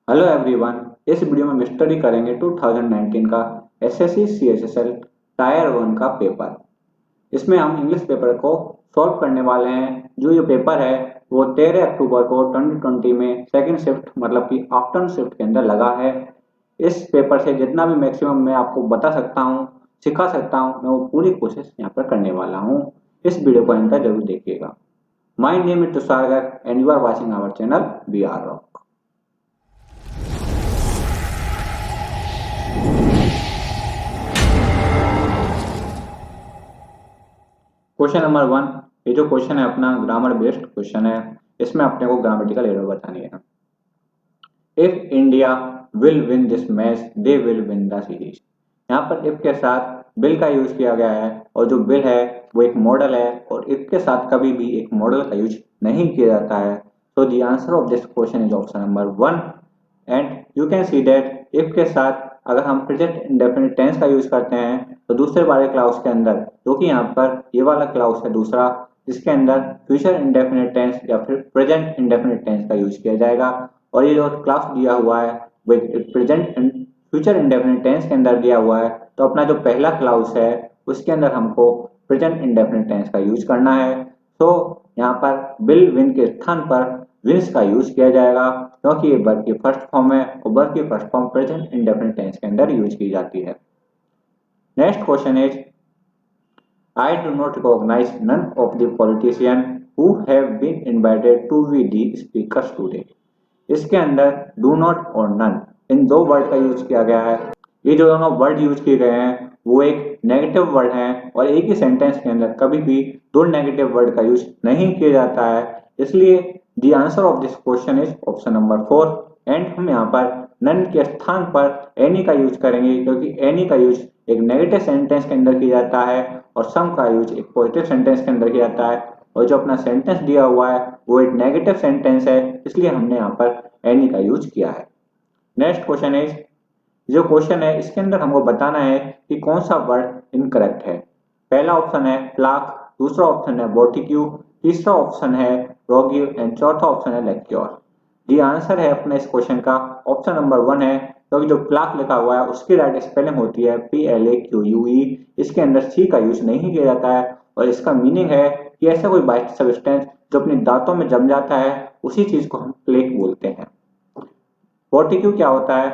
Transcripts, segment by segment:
Hello everyone. इस video में हम स्टडी करेंगे 2019 का एसएससी सीएचएसएल टायर 1 का पेपर। इसमें हम इंग्लिश पेपर को सॉल्व करने वाले हैं। जो ये पेपर है वो 13 अक्टूबर को 2020 में सेकंड शिफ्ट मतलब कि आफ्टरनून शिफ्ट के अंदर लगा है। इस पेपर से जितना भी मैक्सिमम मैं आपको बता सकता हूँ, सिखा सकता हूँ, मैं वो पूरी कोशिश यहाँ पर करने वाला हूँ। इस वीडियो को अंत तक जरूर देखिएगा। My name is Tushar Garg and you are watching our channel we are rock. Question number 1। ये जो क्वेश्चन है अपना ग्रामर बेस्ड क्वेश्चन है। इसमें अपने को ग्रामेटिकल एरर बतानी है। If India will win this match they will win the series. यहाँ पर इफ के साथ विल का यूज किया गया है और जो विल है वो एक मॉडल है और इफ के साथ कभी भी एक मॉडल का यूज नहीं किया जाता है। तो the answer of this question is option number 1। And you can see that if के साथ अगर हम प्रेजेंट इंडेफिनिट टेंस का यूज करते हैं तो दूसरे वाले क्लाउज के अंदर, जो कि यहाँ पर ये वाला क्लाउज है दूसरा, जिसके अंदर फ्यूचर इंडेफिनिट टेंस या फिर प्रेजेंट इंडेफिनिट टेंस का यूज किया जाएगा। और ये जो क्लास दिया हुआ है वो प्रेजेंट फ्यूचर इंडेफिनिट टेंस के अंदर दिया हुआ है। तो अपना जो पहला क्लाउज है उसके अंदर हमको प्रेजेंट इंडेफिनिट टेंस का यूज करना है। तो यहाँ पर विल विन के स्थान पर विंस का यूज किया जाएगा, क्योंकि ये वर्ब की फर्स्ट फॉर्म है और वर्ब की first form present indefinite tense के अंदर यूज की जाती है। Next question is I do not recognize none of the politicians who have been invited to be the speakers today. इसके अंदर डू नॉट और नन इन दो वर्ड का यूज किया गया है। ये जो दोनों वर्ड यूज किए गए हैं वो एक नेगेटिव वर्ड हैं और एक ही सेंटेंस के अंदर कभी भी दो नेगेटिव वर्ड का यूज नहीं किया जाता है। इसलिए the answer of this question is option number 4। And हम यहाँ पर नन के स्थान पर एनी का यूज करेंगे, क्योंकि एनी का यूज एक नेगेटिव सेंटेंस के अंदर किया जाता है और सम का यूज एक पॉजिटिव सेंटेंस के अंदर किया जाता है। और जो अपना सेंटेंस दिया हुआ है वो एक नेगेटिव सेंटेंस है, इसलिए हमने यहाँ पर एनी का यूज किया है। नेक्स्ट क्वेश्चन इज, जो क्वेश्चन है इसके अंदर हमको बताना है कि कौन सा वर्ड इनकरेक्ट है। पहला ऑप्शन है प्लाक, दूसरा ऑप्शन है बोटिक्यू, तीसरा ऑप्शन है रोग्यू एंड चौथा ऑप्शन है लेक्योर। जी आंसर है अपने इस क्वेश्चन का ऑप्शन नंबर 1 है, क्योंकि जो प्लाक लिखा हुआ है उसकी राइट स्पेलिंग होती है PLAQUE। इसके अंदर सी का यूज नहीं किया जाता है और इसका मीनिंग है कि ऐसा कोई बाइट सब्सटेंस जो अपने दांतों में जम जाता है उसी चीज को हम प्लेक बोलते हैं। बोटिक्यू क्या होता है?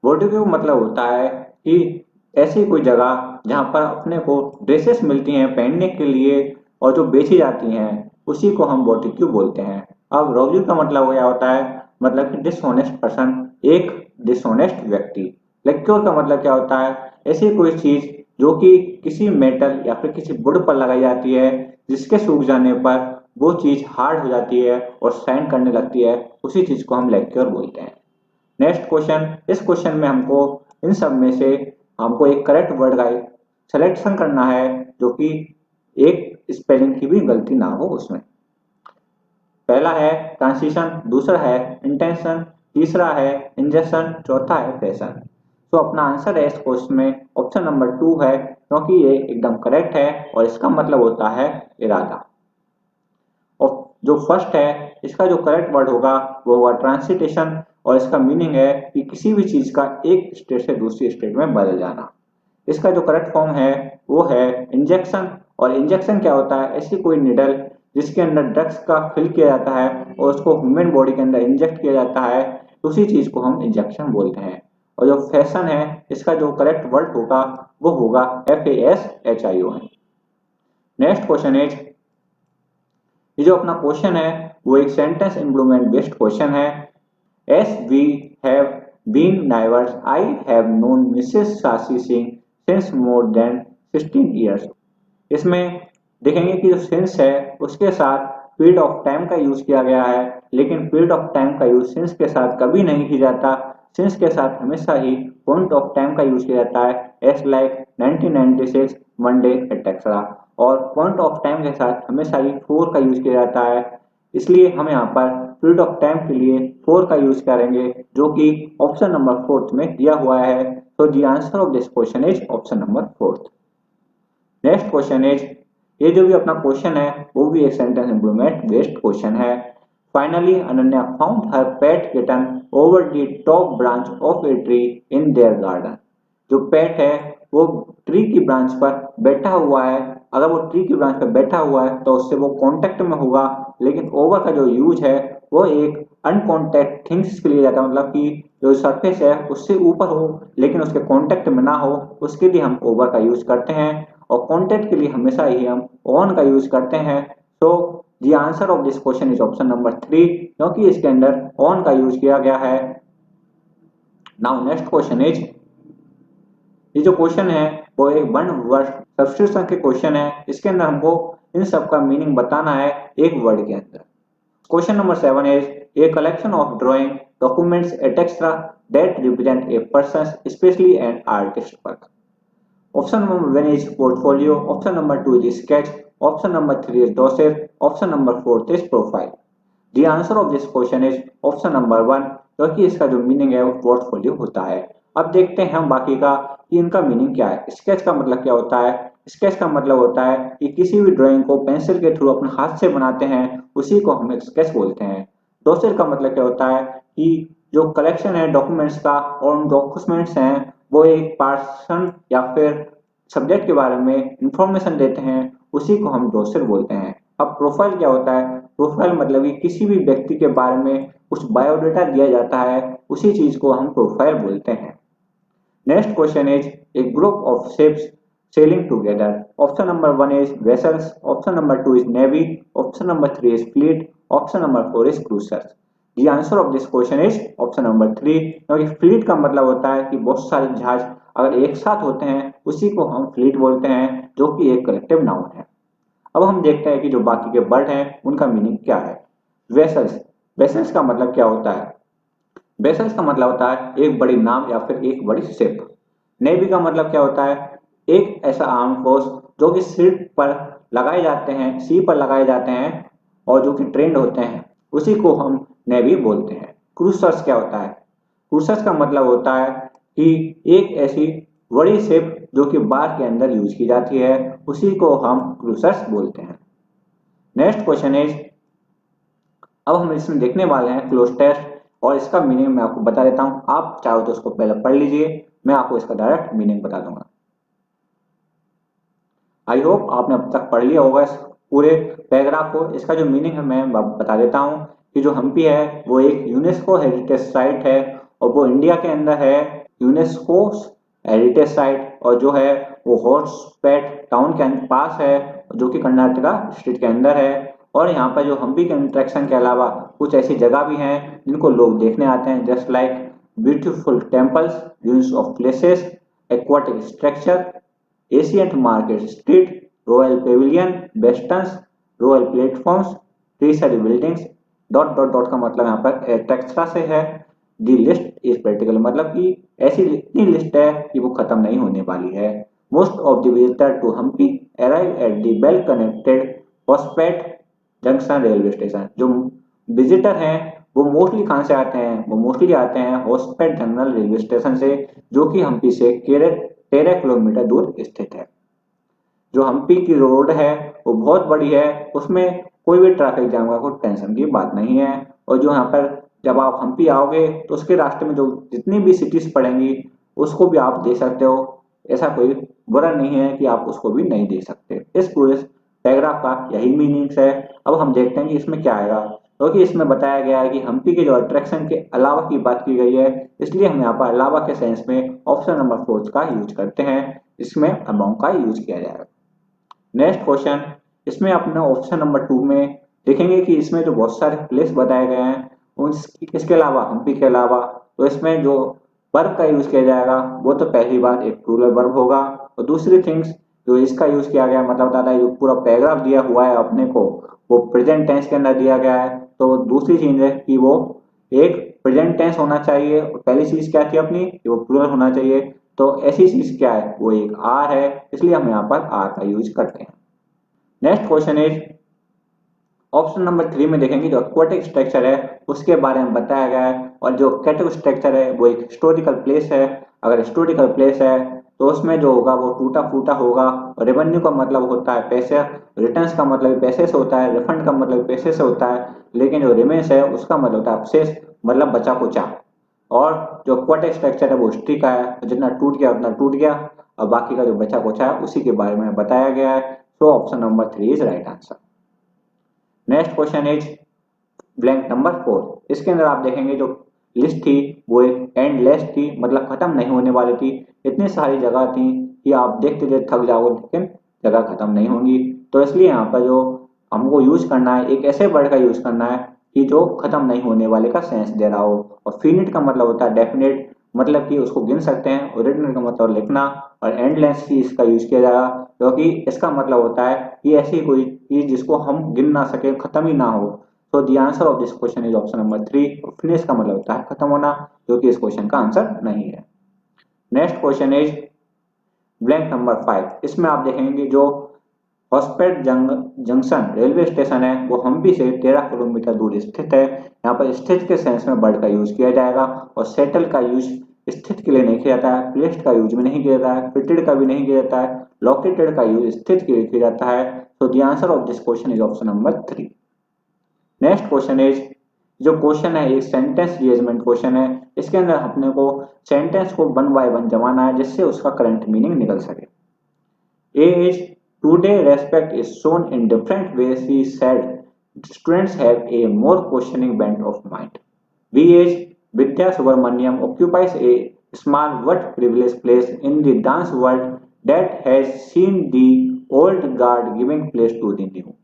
बोटिक्यू मतलब होता है कि ऐसी कोई जगह जहां पर अपने को ड्रेसेस मिलती हैं पहनने के लिए और जो बेची जाती हैं उसी को हम बोटिक्यू बोलते हैं। अब रोग्यू का मतलब क्या होता है? मतलब कि डिसऑनेस्ट पर्सन, एक डिसऑनेस्ट व्यक्ति। लेक्योर का मतलब क्या होता है? ऐसी कोई चीज जो कि किसी मेटल या फिर किसी वुड पर लगाई जाती है, जिसके सूख जाने पर वो चीज हार्ड हो जाती है और शाइन करने लगती है, उसी चीज को हम लेक्योर बोलते हैं। नेक्स्ट क्वेश्चन, इस क्वेश्चन में हमको इन सब में से हमको एक करेक्ट वर्ड का सिलेक्शन करना है जो कि एक स्पेलिंग की भी गलती ना हो उसमें। पहला है ट्रांसिशन, दूसरा है इंटेंशन, तीसरा है इंजेक्शन, चौथा है फैशन। तो अपना आंसर है इस क्वेश्चन में ऑप्शन नंबर 2 है, क्योंकि ये एकदम करेक्ट है और इसका मतलब होता है इरादा। और जो फर्स्ट है इसका जो करेक्ट वर्ड होगा वो होगा ट्रांसिटेशन और इसका मीनिंग है कि किसी भी चीज का एक स्टेट से दूसरी स्टेट में बदल जाना। इसका जो करेक्ट फॉर्म है वो है इंजेक्शन। और इंजेक्शन क्या होता है? ऐसी कोई निडल जिसके अंदर ड्रग्स का फिल किया जाता है और उसको ह्यूमन बॉडी के अंदर इंजेक्ट किया जाता है, उसी चीज को हम इंजेक्शन बोलते हैं। और जो फैशन है इसका जो करेक्ट वर्ड होगा वो होगा FASHION। नेक्स्ट क्वेश्चन इज, ये जो अपना क्वेश्चन है वो एक सेंटेंस इम्प्रूवमेंट बेस्ड क्वेश्चन है। As we have been neighbours I have known Mrs Sasi Singh since more than 16 years. इसमें देखेंगे कि जो सिंस है उसके साथ पीरियड ऑफ टाइम का यूज किया गया है, लेकिन पीरियड ऑफ टाइम का यूज सिंस के साथ कभी नहीं किया जाता। सिंस के साथ हमेशा ही पॉइंट ऑफ टाइम का यूज किया जाता है, एस लाइक 1996 मंडे एटसेट्रा। और पॉइंट ऑफ टाइम के साथ हमेशा ही फोर का यूज किया जाता है, इसलिए हम यहाँ पर पीरियड ऑफ टाइम के लिए फोर का यूज करेंगे, जो कि ऑप्शन नंबर 4 में दिया हुआ है। तो the answer of this question is option number 4। Next question is, ये जो भी अपना क्वेश्चन है वो भी एक सेंटेंस इम्प्रूवमेंट बेस्ड क्वेश्चन है। Finally, Ananya found her pet kitten over the top branch of a tree in their garden. जो पेट है वो ट्री की ब्रांच पर बैठा हुआ है। अगर वो ट्री की ब्रांच पर बैठा हुआ है तो उससे वो कांटेक्ट में होगा, लेकिन ओवर का जो यूज है वो एक अनकॉन्टैक्ट थिंग्स के लिए जाता है, मतलब कि जो सरफेस है उससे ऊपर हो लेकिन उसके कांटेक्ट में ना हो, उसके लिए हम ओवर का यूज करते हैं। और कांटेक्ट के लिए हमेशा ही हम ऑन का यूज करते हैं। तो the answer of this question is option number 3, क्योंकि इसके अंदर ऑन का यूज किया गया है। नाउ नेक्स्ट क्वेश्चन इज, ये जो क्वेश्चन है वो एक वन वर्ड सब्स्टिट्यूशन के क्वेश्चन है। इसके अंदर हमको इन सब का मीनिंग बताना है एक वर्ड के अंदर। Question number 7 is a collection of drawing documents etcetera that represent a person specially an artist work. Option number 1 is portfolio, option number 2 is sketch, option number 3 is dossier, option number 4 is profile. The answer of this question is option number 1, क्योंकि इसका जो meaning है वो portfolio होता है। अब देखते हैं हम बाकी का कि इनका मीनिंग क्या है। स्केच का मतलब क्या होता है? स्केच का मतलब होता है कि किसी भी ड्राइंग को पेंसिल के थ्रू अपने हाथ से बनाते हैं, उसी को हम स्केच बोलते हैं। डोसियर का मतलब क्या होता है कि जो कलेक्शन है डॉक्यूमेंट्स का, और उन डॉक्यूमेंट्स हैं वो एक पर्सन या फिर सब्जेक्ट के बारे में इंफॉर्मेशन देते हैं, उसी को हम डोसियर बोलते हैं। अब प्रोफाइल क्या होता है? प्रोफाइल मतलब कि किसी भी व्यक्ति के बारे में कुछ बायोडाटा दिया जाता है, उसी चीज को हम प्रोफाइल बोलते हैं। Next question is a group of ships sailing together. Option number 1 is vessels, option number 2 is navy, option number 3 is fleet, option number 4 is cruisers. The answer of this question is option number 3, क्योंकि fleet का मतलब होता है कि बहुत सारे जहाज अगर एक साथ होते हैं उसी को हम फ्लीट बोलते हैं, जो कि एक कलेक्टिव नाउन है। अब हम देखते हैं कि जो बाकी के वर्ड हैं उनका मीनिंग क्या है। वेसल्स, वेसल्स का मतलब क्या होता है? वेसल्स का मतलब होता है एक बड़ी नाव या फिर एक बड़ी शिप। नेवी का मतलब क्या होता है? एक ऐसा आर्म फोर्स जो कि शिप पर लगाए जाते हैं, सी पर लगाए जाते हैं और जो कि ट्रेंड होते हैं, उसी को हम नेवी बोलते हैं। क्रूजर्स क्या होता है? क्रूजर्स का मतलब होता है कि एक ऐसी बड़ी शिप जो कि बार के अंदर यूज की जाती है, उसी को हम क्रूजर्स बोलते हैं। नेक्स्ट क्वेश्चन इज, अब हम इसमें देखने वाले हैं क्लोज टेस्ट, और इसका मीनिंग मैं आपको बता देता हूं। आप चाहो तो उसको पहले पढ़ लीजिए, मैं आपको इसका डायरेक्ट मीनिंग बता दूंगा। आई होप आपने अब तक पढ़ लिया होगा इस पूरे पैराग्राफ को। इसका जो मीनिंग है मैं बता देता हूँ कि जो हम्पी है वो एक यूनेस्को हेरिटेज साइट है, और वो इंडिया के अंदर है यूनेस्को हेरिटेज साइट, और जो है वो हॉर्सपेट टाउन के पास है, जो कि कर्नाटका स्टेट के अंदर है। और यहाँ पर जो हम्पी के इंट्रैक्शन के अलावा कुछ ऐसी जगह भी हैं जिनको लोग देखने आते हैं, just like beautiful temples, ruins of places, aquatic structure, ancient market street, royal pavilion, westerns, royal platforms, treasury buildings, dot dot dot का मतलब यहाँ पर एक्स्ट्रा से है। दी लिस्ट इज प्रैक्टिकल, मतलब कि ऐसी इतनी लिस्ट है कि वो खत्म नहीं होने वाली है। Most of the visitor to Hampi arrive at the well connected Hospet junction railway station. जो विजिटर हैं वो मोस्टली कहाँ से आते हैं? वो मोस्टली आते हैं हॉस्पेट जंक्शन रेलवे स्टेशन से, जो कि हम्पी से 13 किलोमीटर दूर स्थित है। जो हम्पी की रोड है वो बहुत बड़ी है, उसमें कोई भी ट्रैफिक जाम का कोई टेंशन की बात नहीं है। और जो यहाँ पर जब आप हम्पी आओगे तो उसके रास्ते में जो जितनी भी सिटीज पड़ेंगी उसको भी आप देख सकते हो, ऐसा कोई बुरा नहीं है कि आप उसको भी नहीं देख सकते। इस पूरे पैराग्राफ का यही मीनिंग्स है। अब हम देखते हैं कि इसमें क्या आएगा, क्योंकि इसमें बताया गया है कि हम्पी के जो अट्रैक्शन के अलावा की बात की गई है, इसलिए हम यहाँ पर अलावा के सेंस में ऑप्शन नंबर 4 का यूज करते हैं, इसमें अमोंग का यूज किया जाएगा। नेक्स्ट क्वेश्चन, इसमें अपने ऑप्शन नंबर 2 में देखेंगे कि इसमें जो बहुत सारे प्लेस बताए गए हैं इसके अलावा, हम्पी के अलावा, तो इसमें जो वर्ब का यूज किया जाएगा वो तो पहली बात एक प्लूरल वर्ब होगा, और दूसरी थिंग्स जो इसका यूज किया गया मतलब बताता है जो पूरा पैराग्राफ दिया हुआ है अपने को वो प्रेजेंट टेंस के अंदर दिया गया है। तो दूसरी चीज है कि वो एक प्रेजेंट टेंस होना चाहिए, और पहली चीज क्या थी अपनी कि वो प्लूरल होना चाहिए। तो ऐसी चीज क्या है? वो एक आर है, इसलिए हम यहाँ पर आर का यूज करते हैं। Next question is, option number 3 में देखेंगे जो एक्वाटिक स्ट्रक्चर है उसके बारे में बताया गया है, और जो कैटेगो स्ट्रक्चर है वो एक हिस्टोरिकल प्लेस है। अगर हिस्टोरिकल प्लेस है तो उसमें जो होगा वो टूटा फूटा होगा। और रेवेन्यू का मतलब होता है पैसे, रिटर्न्स का मतलब पैसे से होता है, रिफंड का मतलब पैसे से होता है, लेकिन जो रिमेन्स है उसका मतलब होता है अवशेष, मतलब बचा कुचा। और जो क्वाड्रेटिक स्ट्रक्चर है वो हिस्ट्री का है, तो जितना टूट गया उतना टूट गया, और बाकी का जो बचा कुचा है उसी के बारे में बताया गया है। So option number 3 is right answer. Next question is blank number 4। इसके अंदर आप देखेंगे जो लिस्ट थी वो एक एंडलेस थी, मतलब खत्म नहीं होने वाली थी। इतनी सारी जगह थी कि आप देखते देखते थक जाओगे, लेकिन जगह खत्म नहीं होंगी। तो इसलिए यहाँ पर जो हमको यूज करना है, एक ऐसे वर्ड का यूज करना है कि जो खत्म नहीं होने वाले का सेंस दे रहा हो। और फिनिट का मतलब होता है डेफिनेट, मतलब कि उसको गिन सकते हैं। ओरिजिनल का मतलब लिखना, और एंडलेस ही इसका यूज किया जाएगा, क्योंकि इसका मतलब होता है कि ऐसी कोई चीज जिसको हम गिन ना सके, खत्म ही ना हो। So the answer of this question is option number 3। Finish का मतलब होता है खत्म होना, जो कि इस क्वेश्चन का आंसर नहीं है। Next question is blank number 5। इसमें आप देखेंगे जो हॉस्पेट जंक्शन रेलवे स्टेशन है वो हम्पी से 13 किलोमीटर दूर स्थित है। यहाँ पर स्थित के सेंस में वर्ड का यूज किया जाएगा, और सेटल का यूज स्थित के लिए नहीं किया जाता है, प्लेस्ड का यूज भी नहीं किया जाता है, फिटेड का भी नहीं किया जाता है, लोकेटेड का यूज स्थित के लिए किया जाता है। तो the answer of this question is option number 3। Next question is, जो क्वेश्चन है एक सेंटेंस रिअरेंजमेंट क्वेश्चन है। इसके अंदर अपने को सेंटेंस को वन बाय वन जमाना है, जिससे उसका करंट मीनिंग निकल सके। A is, today respect is shown in different ways, he said students have a more questioning bent of mind. B is, Vidya Subramaniam occupies a small but privileged place in the dance world that has seen the old guard giving place to the new.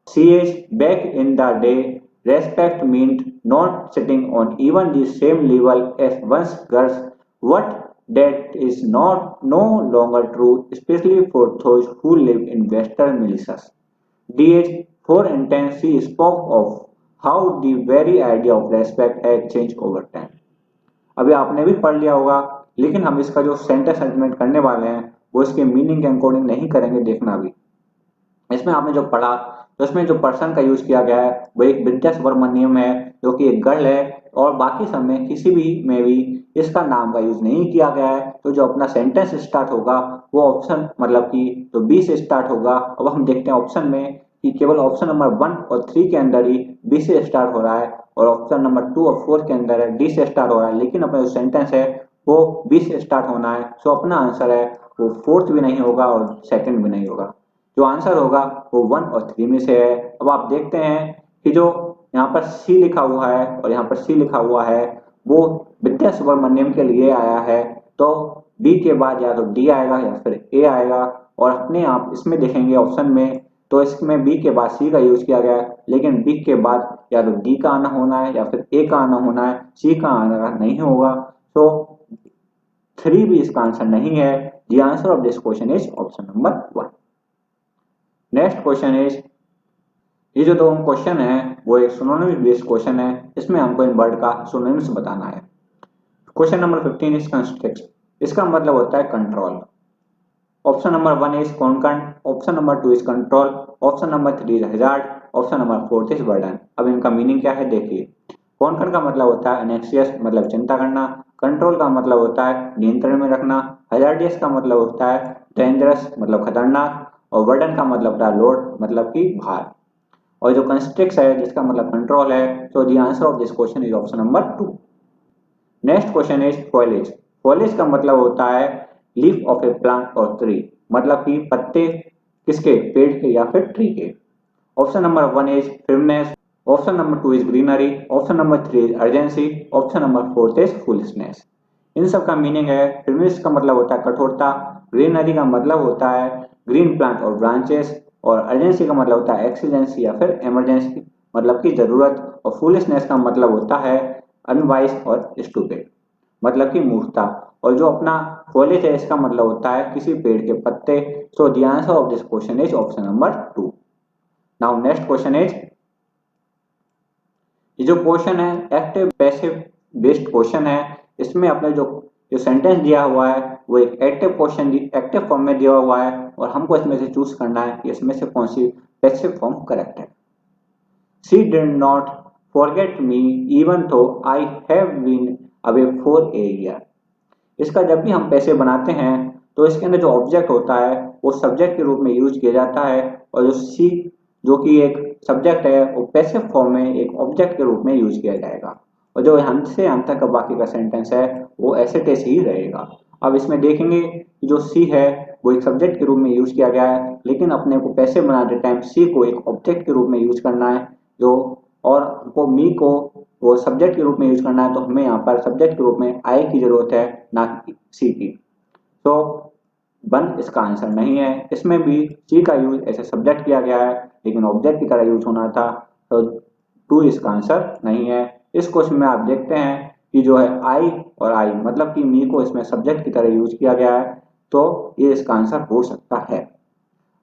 She is back in the day. Respect meant not sitting on even the same level as one's girls. What that is not no longer true, especially for those who live in Western militias. D. For instance, she spoke of how the very idea of respect had changed over time. अभी आपने भी पढ़ लिया होगा, लेकिन हम इसका जो सेंटेंस अरेंजमेंट करने वाले हैं वो इसके मीनिंग के अकॉर्डिंग नहीं करेंगे, देखना भी। इसमें आपने जो पढ़ा, तो इसमें जो पर्सन का यूज किया गया है वो एक विद्या सुब्रमण्यम है, जो कि एक गर्ल है। और बाकी सब में किसी भी में भी इसका नाम का यूज नहीं किया गया है। तो जो अपना सेंटेंस स्टार्ट होगा वो ऑप्शन मतलब कि तो बी से स्टार्ट होगा। अब हम देखते हैं ऑप्शन में कि केवल ऑप्शन नंबर 1 और 3 के अंदर ही बी से स्टार्ट हो रहा है, और ऑप्शन नंबर 2 और 4 के अंदर है डी से स्टार्ट हो रहा है, लेकिन अपना जो सेंटेंस है वो बी से स्टार्ट होना है। सो अपना आंसर है वो फोर्थ भी नहीं होगा और सेकंड भी नहीं होगा। जो आंसर होगा वो 1 और 3 में से है। अब आप देखते हैं कि जो यहाँ पर सी लिखा हुआ है और यहाँ पर सी लिखा हुआ है वो विद्या सुब्रमण्यम के लिए आया है। तो बी के बाद या तो डी आएगा या फिर ए आएगा। और अपने आप इसमें देखेंगे ऑप्शन में, तो इसमें बी के बाद सी का यूज किया गया है, लेकिन बी के बाद या तो डी का आना होना है या फिर ए का आना होना है, सी का आना नहीं होगा। तो 3 भी इसका आंसर नहीं है। The answer of this question is option number 1। Next question is, ये जो दो क्वेश्चन है वो एक सिनोनिम बेस्ड क्वेश्चन है। इसमें हमको इन वर्ड का सिनोनिम्स बताना है। Question number 15 is construct. इसका मतलब होता है control. Option number 1 is concoct, option number 2 is control, option number 3 is hazard, option number 4 is burden. अब इनका मीनिंग क्या है देखिए। कॉन्कन का मतलब होता है एनेक्सियस, मतलब चिंता करना। कंट्रोल का मतलब होता है नियंत्रण में रखना। हैजार्डियस का मतलब होता है डेंजरस, मतलब खतरनाक। और बर्डन का मतलब होता है लोड, मतलब कि भार। और जो कंस्ट्रिक्ट है जिसका मतलब कंट्रोल है, तो the answer of this question is option number 2। Next question is foliage. Foliage का मतलब होता है लीफ ऑफ ए प्लांट और ट्री, मतलब कि पत्ते किसके, पेड़ के या फिर ट्री के। Option number 1 is firmness, option number 2 is greenery, option number 3 is urgency, option number 4 is fullness. इन सब का मीनिंग है, फिरनेस का मतलब होता है कठोरता, ग्रीनरी का मतलब होता है ग्रीन प्लांट और ब्रांचेस, और अर्जेंसी का मतलब होता है एक्सीजेंसी या फिर इमरजेंसी, मतलब की जरूरत। और फुलनेस का मतलब होता है अनवाइस और स्टूपिड, मतलब की मूर्खता। और जो अपना फॉलेज है इसका मतलब होता है किसी पेड़ के पत्ते। So the answer of this question is option number 2। Now next question is, ये जो क्वेश्चन है एक्टिव पैसिव बेस्ड क्वेश्चन है। इसमें अपने जो जो सेंटेंस दिया हुआ है वो एक एक्टिव क्वेश्चन एक्टिव फॉर्म में दिया हुआ है, और हमको इसमें से चूज करना है कि इसमें से कौन सी पैसिव फॉर्म करेक्ट है। She did not forget me even though I have been away for a year। इसका जब भी हम पैसे बनाते हैं तो इसके अंदर जो ऑब्जेक्ट होता है वो सब्जेक्ट के रूप में यूज किया जाता है, और जो सी जो कि एक सब्जेक्ट है वो पैसिव फॉर्म में एक ऑब्जेक्ट के रूप में यूज किया जाएगा, और जो अंत से अंत तक का बाकी का सेंटेंस है वो ऐसे तैसे ही रहेगा। अब इसमें देखेंगे कि जो सी है वो एक सब्जेक्ट के रूप में यूज किया गया है, लेकिन अपने को पैसिव बनाते टाइम सी को एक ऑब्जेक्ट के रूप में यूज करना है, जो और हमको मी को वो सब्जेक्ट के रूप में यूज करना है, तो हमें यहाँ पर सब्जेक्ट के रूप में आई की जरूरत है, ना कि सी की। तो वन इसका आंसर नहीं है। इसमें भी सी का यूज ऐसे सब्जेक्ट किया गया है लेकिन ऑब्जेक्ट की तरह यूज होना था, तो टू इसका आंसर नहीं है। इस क्वेश्चन में आप देखते हैं कि जो है आई और आई मतलब कि मी को इसमें सब्जेक्ट की तरह यूज किया गया है, तो ये इसका आंसर हो सकता है।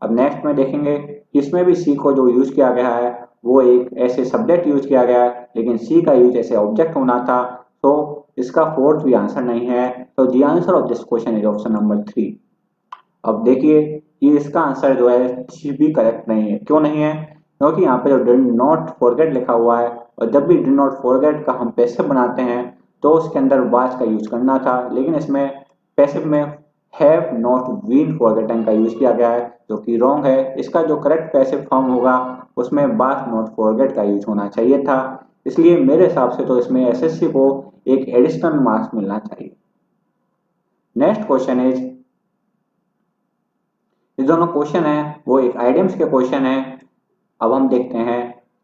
अब नेक्स्ट में देखेंगे कि इसमें भी सी को जो यूज किया गया है वो एक ऐसे सब्जेक्ट यूज किया गया है, लेकिन सी का यूज ऐसे ऑब्जेक्ट होना था, तो इसका फोर्थ भी आंसर नहीं है। तो the answer of this question is option number 3। अब देखिए कि इसका आंसर जो है भी करेक्ट नहीं है। क्यों नहीं है? क्योंकि यहाँ पे जो डिड नॉट फॉरगेट लिखा हुआ है, और जब भी डिड नॉट फॉरगेट का हम पैसिव बनाते हैं तो उसके अंदर वाज का यूज करना था, लेकिन इसमें पैसिव में हैव नॉट बीन फॉरगेटन का यूज किया गया है, जो कि रॉन्ग है। इसका जो करेक्ट पैसिव फॉर्म होगा उसमें वाज नॉट फॉरगेट का यूज होना चाहिए था। इसलिए मेरे हिसाब से तो इसमें एसएससी को एक एडिशनल मार्क्स मिलना चाहिए। नेक्स्ट क्वेश्चन इज, ये दोनों क्वेश्चन है वो एक आइडियम्स के क्वेश्चन है। अब हम देखते हैं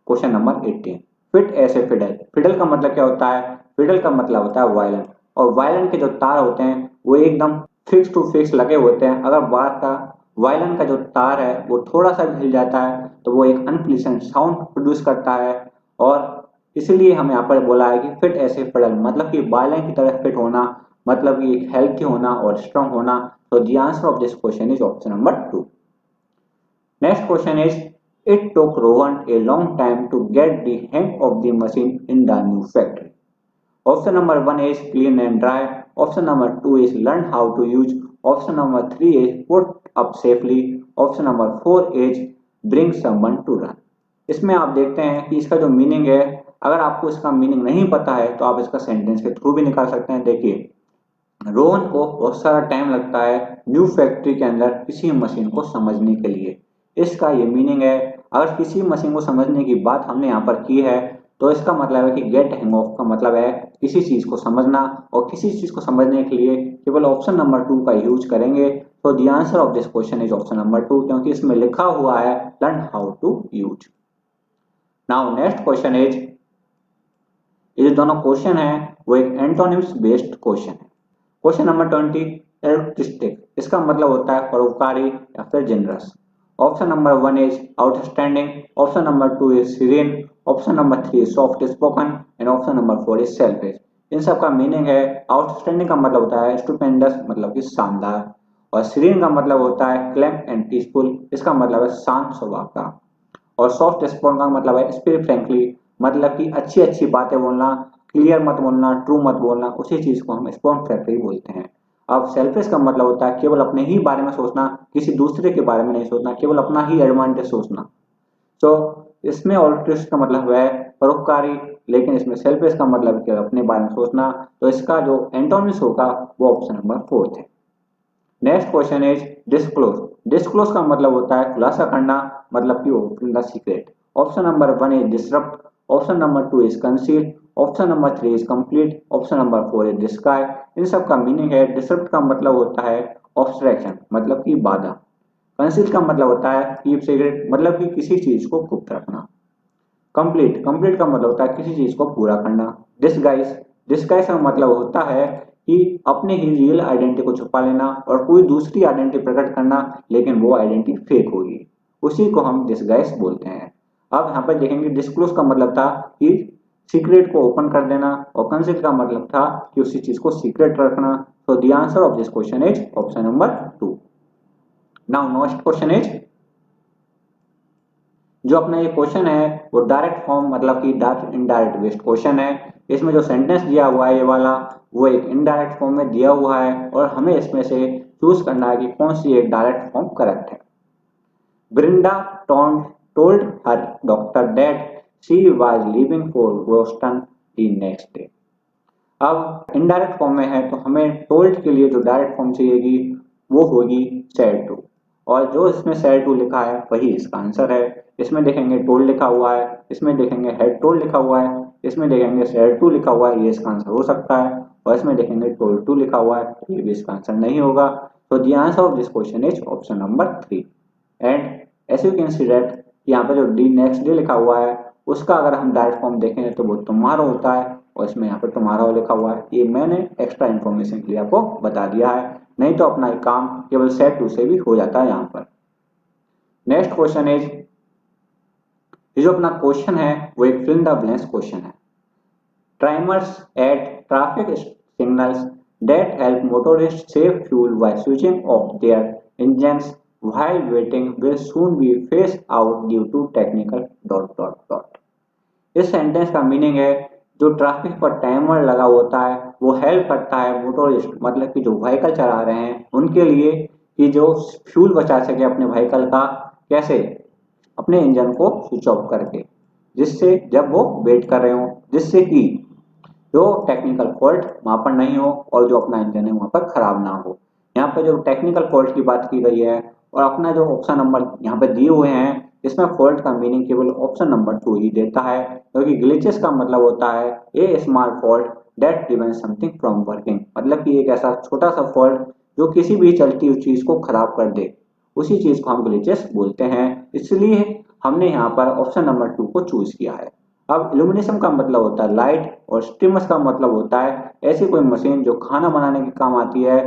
क्वेश्चन नंबर 18। फिट ऐसे फिडल। फिडल का मतलब क्या होता है? फिडल का मतलब होता है वायलिन, और वायलिन के जो तार होते हैं वो एकदम फिक्स टू फिक्स लगे होते हैं। अगर बार का वायलिन का जो तार है वो थोड़ा सा भी हिल जाता है तो वो एक अनप्लीजेंट साउंड प्रोड्यूस करता है, और इसीलिए हम यहाँ पर बोला है कि फिट ऐसे फिडल मतलब कि वायलिन की तरह फिट होना, मतलब कि एक हेल्थी होना और स्ट्रांग होना। तो the answer of this question is option number 2। Next question is, it took Rohan a long time to get the hang of the machine in the new factory. Option number 1 is clean and dry. Option number 2 is learn how to use. Option number 3 is put up safely. Option number 4 is bring someone to run. इसमें आप देखते हैं कि इसका जो meaning है, अगर आपको इसका मीनिंग नहीं पता है तो आप इसका सेंटेंस के थ्रू भी निकाल सकते हैं। देखिए, रोहन को बहुत सारा टाइम लगता है न्यू फैक्ट्री के अंदर किसी मशीन को समझने के लिए। इसका ये मीनिंग है। अगर किसी मशीन को समझने की बात हमने यहाँ पर की है तो इसका मतलब है कि गेट हैंग ऑफ का मतलब है किसी चीज को समझना, और किसी चीज को समझने के लिए केवल ऑप्शन नंबर 2 का यूज करेंगे। तो the answer of this question is option number 2, क्योंकि इसमें लिखा हुआ है learn how to use. Now next question is, ये जो दोनों क्वेश्चन है वो एक एंटोनिम्स बेस्ड क्वेश्चन है। क्वेश्चन नंबर 20, एल्ट्रिस्टिक, इसका मतलब होता है परोपकारी या फिर generous. Option number 1 is outstanding, option number 2 is Syrian, option number 3 is soft spoken, and option number 4 is selfish. इन सब का मीनिंग है, आउटस्टैंडिंग का मतलब होता है स्टुपेंडस मतलब कि शानदार, और सीरियन का मतलब होता है क्लेम एंड पीसफुल, इसका मतलब है शांत स्वभाव का, और सॉफ्ट स्पोकन का मतलब है स्पीक फ्रैंकली, मतलब कि अच्छी अच्छी बातें बोलना, क्लियर मत बोलना, ट्रू मत बोलना, उसी चीज को हम स्पोक फ्रैंकली बोलते हैं। अब सेल्फिश का मतलब होता है केवल अपने ही बारे में सोचना, किसी दूसरे के बारे में नहीं सोचना, केवल अपना ही एडवांटेज सोचना। तो इसमें ऑल्ट्रिस्ट का मतलब है परोपकारी, लेकिन इसमें सेल्फिश का मतलब केवल अपने बारे में सोचना। तो इसका जो एंटोनिम्स होगा वो ऑप्शन नंबर 4 है। Next question is disclose. Disclose का मतलब होता है खुलासा करना, मतलब कि open the secret. Option number 1 is disrupt, option number 2 is conceal, option number 3 is complete, option number 4 is describe. इन सब का मीनिंग है, डिसरप्ट का मतलब होता है ऑब्स्ट्रैक्शन मतलब कि बाधा, कंसील का मतलब होता है कीप सीक्रेट मतलब कि किसी चीज को गुप्त रखना, कंप्लीट कंप्लीट का मतलब होता है किसी चीज को पूरा करना, डिस्गाइज डिस्गाइज का मतलब होता है कि अपने ही रियल आइडेंटिटी को छुपा लेना और कोई दूसरी आइडेंटिटी प्रकट करना, लेकिन वो आइडेंटिटी फेक होगी, उसी को हम डिस्गाइज बोलते हैं। अब यहाँ पर देखेंगे डिस्क्लोज का मतलब था कि सीक्रेट को ओपन कर देना, और कंसील का मतलब था कि उसी चीज को सीक्रेट रखना। तो the answer of this question is option number 2। Now next question is, जो अपना ये क्वेश्चन है वो डायरेक्ट फॉर्म मतलब कि इनडायरेक्ट बेस्ड क्वेश्चन है। इसमें जो सेंटेंस दिया हुआ है ये वाला वो एक इनडायरेक्ट फॉर्म में दिया हुआ है, और हमें इसमें से चूज करना है कि कौन सी एक डायरेक्ट फॉर्म करेक्ट है। Brinda told her doctor that she was leaving for Boston the next day। अब इनडायरेक्ट फॉर्म में है तो हमें टोल्ड के लिए जो डायरेक्ट फॉर्म चाहिएगी वो होगी शेयर टू। और जो इसमें शेयर टू लिखा है वही इसका आंसर है। इसमें देखेंगे टोल लिखा हुआ है, इसमें देखेंगे हेड टोल लिखा हुआ है, इसमें देखेंगे शेयर टू लिखा हुआ है, ये इसका आंसर हो सकता है। और इसमें देखेंगे टोल टू लिखा हुआ है, ये भी इसका आंसर नहीं होगा। तो the answer of this question is option number 3। And S U can see that यहाँ पे जो डी नेक्स्ट डे लिखा हुआ है उसका अगर हम डायरेक्ट फॉर्म देखें तो वो तुम्हारा होता है, और इसमें यहाँ पे तुम्हारा लिखा हुआ है। ये मैंने एक्स्ट्रा इन्फॉर्मेशन के लिए आपको बता दिया है, नहीं तो अपना एक काम केवल सेट टू से भी हो जाता है यहाँ पर। नेक्स्ट क्वेश्चन इज, ये जो अपना क्वेश्चन है वो एक fill in the blanks question है। Timers at traffic signals that help motorists save fuel by switching off their engines while waiting will soon be phased out due to technical ... इस sentence का meaning है जो traffic पर timer लगा होता है वो हेल्प करता है मोटोरिस्ट मतलब कि जो व्हीकल चला रहे हैं उनके लिए कि जो फ्यूल बचा सके अपने व्हीकल का, कैसे, अपने इंजन को स्विच ऑफ करके, जिससे जब वो वेट कर रहे हो, जिससे कि जो टेक्निकल फॉल्ट वहां पर नहीं हो और जो अपना इंजन है वहां पर खराब ना हो। यहाँ पे जो टेक्निकल फॉल्ट की बात की गई है और अपना जो ऑप्शन नंबर यहाँ पे दिए हुए हैं इसमें फॉल्ट का मीनिंग केवल ऑप्शन नंबर 2 ही देता है, क्योंकि ग्लिचेस का मतलब होता है a small fault that prevents something from working, मतलब कि एक ऐसा छोटा सा फॉल्ट जो किसी भी चलती हुई चीज को खराब कर दे, उसी चीज को हम ग्लिचेस बोलते हैं। इसलिए हमने यहाँ पर ऑप्शन नंबर 2 को चूज किया है। अब इल्यूमिनेशन का मतलब होता है लाइट और स्टीमर्स का मतलब होता है ऐसी कोई मशीन जो खाना बनाने के काम आती है,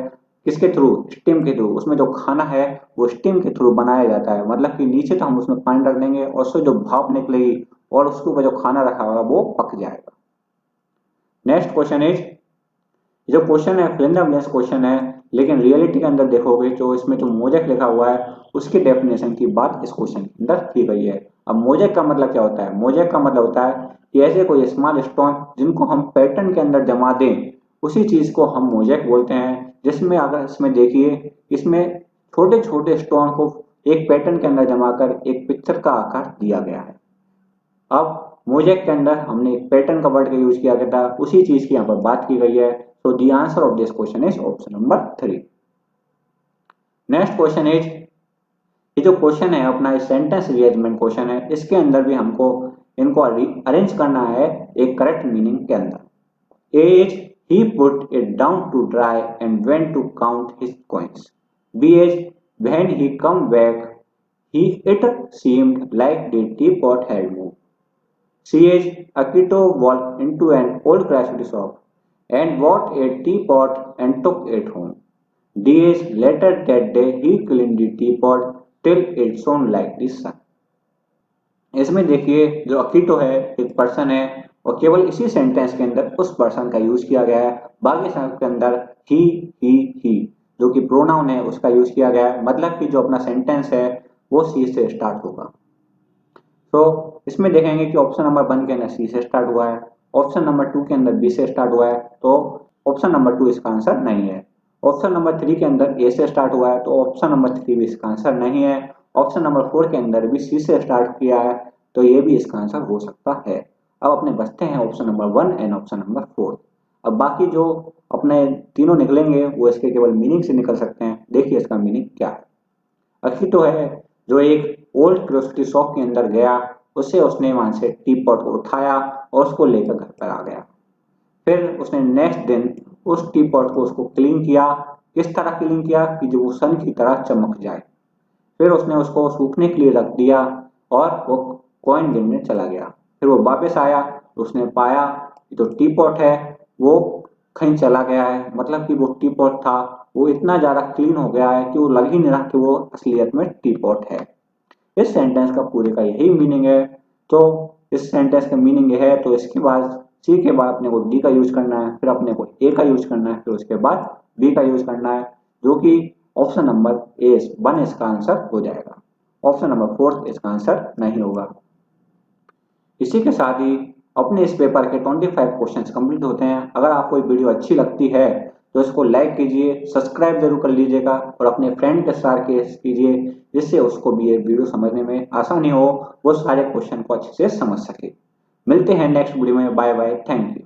किसके थ्रू, स्टीम के थ्रू। उसमें जो खाना है वो स्टीम के थ्रू बनाया जाता है, मतलब कि नीचे तो हम उसमें पानी रख देंगे और उससे जो भाप निकलेगी और उसके ऊपर जो खाना रखा होगा वो पक जाएगा। नेक्स्ट क्वेश्चन इज, जो क्वेश्चन है fill in the blanks question है, लेकिन रियलिटी के अंदर देखोगे जो इसमें जो मोजेक लिखा हुआ है उसकी डेफिनेशन की बात इस क्वेश्चन के अंदर की गई है। अब मोजेक का मतलब क्या होता है? मोजेक का मतलब होता है कि ऐसे कोई स्मॉल स्टोन जिनको हम पैटर्न के अंदर जमा दें, उसी चीज को हम मोजेक बोलते हैं। जिसमें अगर इसमें देखिए, इसमें छोटे छोटे स्टोन को एक पैटर्न के अंदर जमा कर एक पिक्चर का आकार दिया गया है। अब मोजेक के अंदर हमने एक पैटर्न का वर्ड का यूज किया गया था, उसी चीज की यहाँ पर बात की गई है। So the answer of this question is option number 3. Next question is, ये जो क्वेश्चन है अपना सेंटेंस रीअरेंजमेंट क्वेश्चन है, इसके अंदर भी हमको इनको अरेंज करना है एक करेक्ट मीनिंग के अंदर। A is he put it down to dry and went to count his coins. B is when he come back he it seemed like the teapot had moved. C is Akito walked into an old grocery shop and bought a teapot and took it home. D is later that day he cleaned the teapot till it shone like the sun. इसमें देखिए जो अकीटो है एक person है और केवल इसी sentence के अंदर उस पर्सन का यूज किया गया है। बाकी सब के अंदर ही जो कि प्रोनाउन है उसका यूज किया गया है, मतलब कि जो अपना सेंटेंस है वो सी से स्टार्ट होगा। तो इसमें देखेंगे कि ऑप्शन नंबर 1 के अंदर सी से स्टार्ट हुआ है, ऑप्शन नंबर 2 के अंदर बी से स्टार्ट हुआ है, तो ऑप्शन नंबर 2 इसका आंसर नहीं है। ऑप्शन नंबर 3 के अंदर ए से स्टार्ट हुआ है, तो ऑप्शन नंबर 3 भी इसका आंसर नहीं है। ऑप्शन नंबर 4 के अंदर भी सी से स्टार्ट किया है, तो ये भी इसका आंसर हो सकता है। अब अपने बचते हैं option number 1 and option number 4। अब बाकी जो अपने तीनों निकलेंगे वो इसके केवल मीनिंग से निकल सकते हैं। देखिए इसका मीनिंग क्या है। अकीटो है जो एक ओल्ड ग्रोसरी शॉप के अंदर गया, उसने वहां से टीपॉट को उठाया और उसको लेकर घर पर आ गया। फिर उसने नेक्स्ट दिन उस टीपॉट को उसको क्लीन किया। किस तरह क्लीन किया कि जो वो सन की तरह चमक जाए। फिर उसने उसको सूखने के लिए रख दिया और वो कॉइन गिनने चला गया। फिर वो वापस आया तो उसने पाया कि जो टीपॉट है वो कहीं चला गया है, मतलब कि वो टीपॉट था वो इतना ज्यादा क्लीन हो गया है कि वो लग ही नहीं रहा कि वो असलियत में टीपॉट है। इस सेंटेंस का पूरे का यही मीनिंग है। तो इस सेंटेंस का मीनिंग है, तो इसके बाद सी के बाद अपने को डी का यूज करना है, फिर अपने को ए का यूज करना है, फिर उसके बाद बी का यूज करना है, जो कि ऑप्शन नंबर ए 1 इसका आंसर हो जाएगा। ऑप्शन नंबर 4 इसका आंसर नहीं होगा। इसी के साथ ही अपने इस पेपर के 25 क्वेश्चंस कंप्लीट होते हैं। अगर आपको ये वीडियो अच्छी लगती है तो इसको लाइक कीजिए, सब्सक्राइब जरूर कर लीजिएगा और अपने फ्रेंड के साथ कीजिए, जिससे उसको भी ये वीडियो समझने में आसानी हो, वो सारे क्वेश्चन को अच्छे से समझ सके। मिलते हैं नेक्स्ट वीडियो में। Bye bye, thank you.